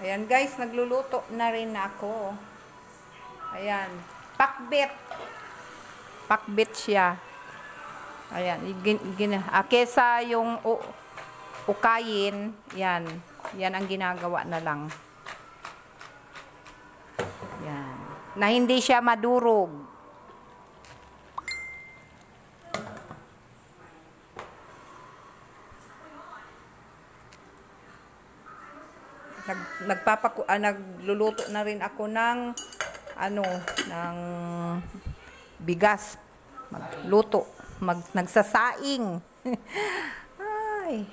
Ayan guys, nagluluto na rin ako. Ayan. Pakbet. Pakbet siya. Ayan. Kesa yung ukayin, yan. Yan ang ginagawa na lang. Yan. Na hindi siya madurog. Nagluluto na rin ako ng ng bigas. Magluto, nagsasaing. Ay.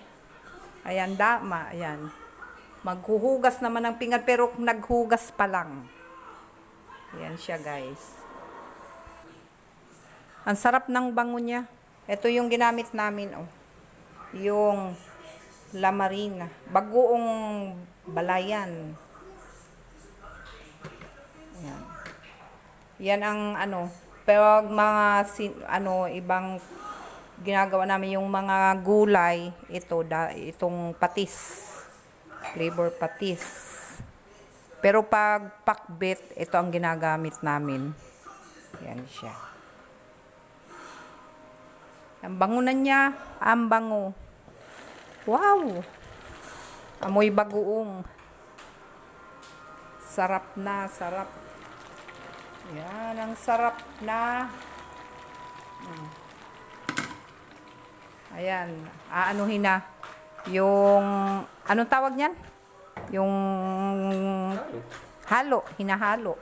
Ayan dama, ayan. Maghuhugas naman ng pinggan pero naghugas pa lang. Ayan siya, guys. Ang sarap ng bango niya. Ito yung ginamit namin, oh. Yung La Marina. Bagoong balayan. Yan. Yan ang pero mga ibang ginagawa namin yung mga gulay, itong patis. Flavor patis. Pero pag pakbet, ito ang ginagamit namin. Yan siya. Ang bango na niya, ang bango. Wow! Amoy bagoong. Sarap na, sarap. Yan, ang sarap na. Ayan, aanuhin na. Yung, anong tawag niyan? Yung halo, hinahalo.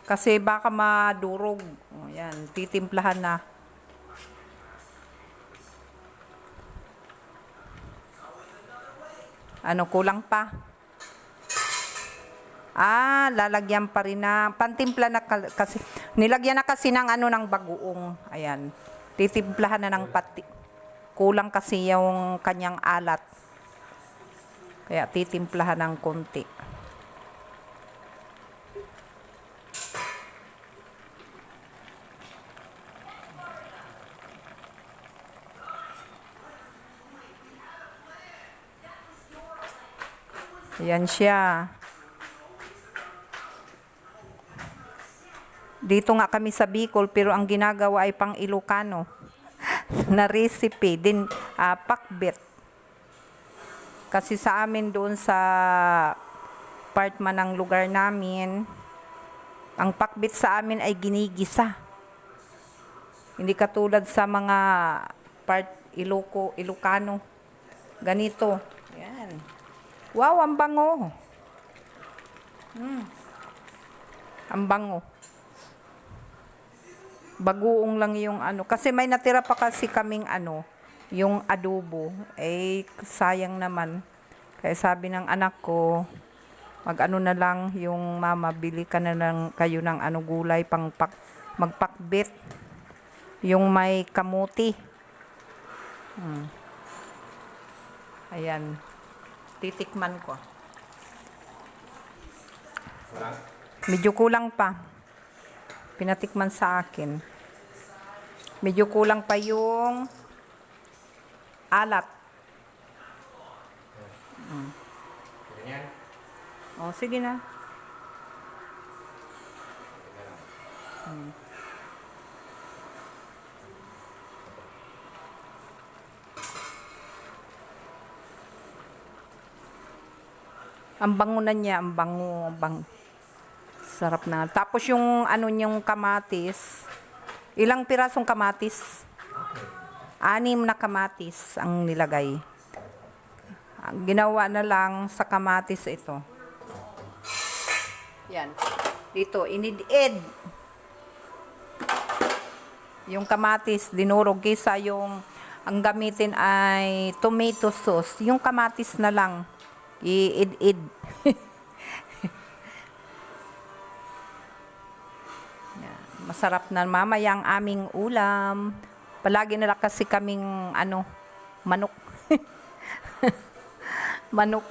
Kasi baka madurog. Ayan, titimplahan na. Kulang pa? Lalagyan pa rin na. Pantimpla na kasi. Nilagyan na kasi ng ng bagoong. Ayan. Titimplahan na ng pati. Kulang kasi yung kanyang alat. Kaya titimplahan ng konti. Ayan siya. Dito nga kami sa Bicol, pero ang ginagawa ay pang Ilocano na recipe din, pakbet. Kasi sa amin doon sa part man ng lugar namin, ang pakbet sa amin ay ginigisa. Hindi katulad sa mga part Ilocano. Ganito. Ayan. Wow, ang bango. Ang bango. Bagoong lang yung kasi may natira pa kasi kaming yung adobo. Sayang naman. Kaya sabi ng anak ko, na lang yung mama, bili ka na lang kayo ng gulay pang magpakbet. Yung may kamuti. Ayan. Titikman ko. Medyo kulang pa. Pinatikman sa akin. Medyo kulang pa yung alat. Sige na. Ang bango na niya, ang bango. Sarap na. Tapos yung yung kamatis. Ilang pirasong kamatis? 6 na kamatis ang nilagay. Ginawa na lang sa kamatis ito. Yan. Dito, inid-ed. Yung kamatis, dinurog kaysa yung ang gamitin ay tomato sauce. Yung kamatis na lang. I-id-id. Masarap na mamaya ang aming ulam. Palagi nila kasi kaming manok. Manok,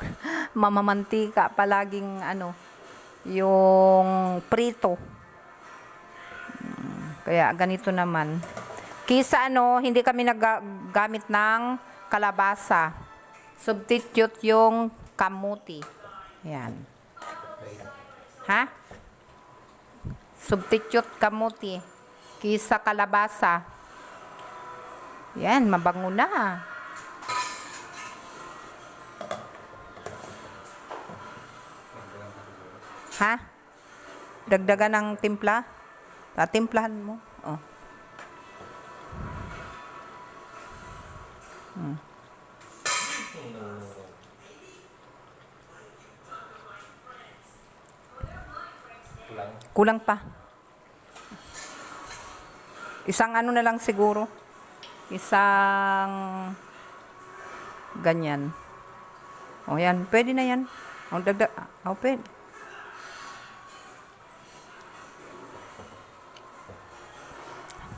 mamamantika, palaging yung prito. Kaya ganito naman. Kisa hindi kami naggamit ng kalabasa. Substitute yung kamuti. Yan. Ha? Substitute kamuti. Kisa kalabasa. Yan, mabango na. Ha? Dagdagan ng timpla? Tatimplahan mo. Oh. Kulang pa. Isang na lang siguro. Isang ganyan. O yan, pwede na yan. O dagdag, pwede.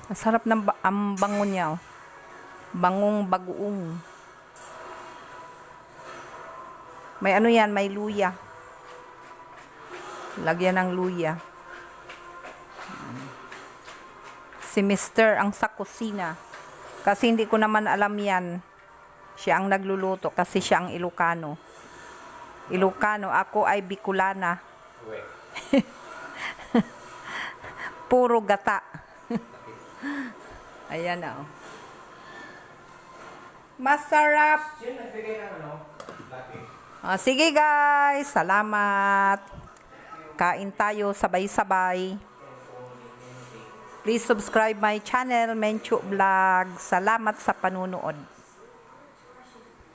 Masarap ng ang bango niya. Bangong bagoong. May yan, may luya. Lagyan ng luya. Si Mr. ang sa kusina. Kasi hindi ko naman alam yan. Siya ang nagluluto kasi siya ang Ilocano. Ilocano, ako ay Bicolana. Puro gata. Ayan na. Masarap. Sige guys, salamat. Kain tayo sabay-sabay. Please subscribe my channel, Menchu Vlog. Salamat sa panunood.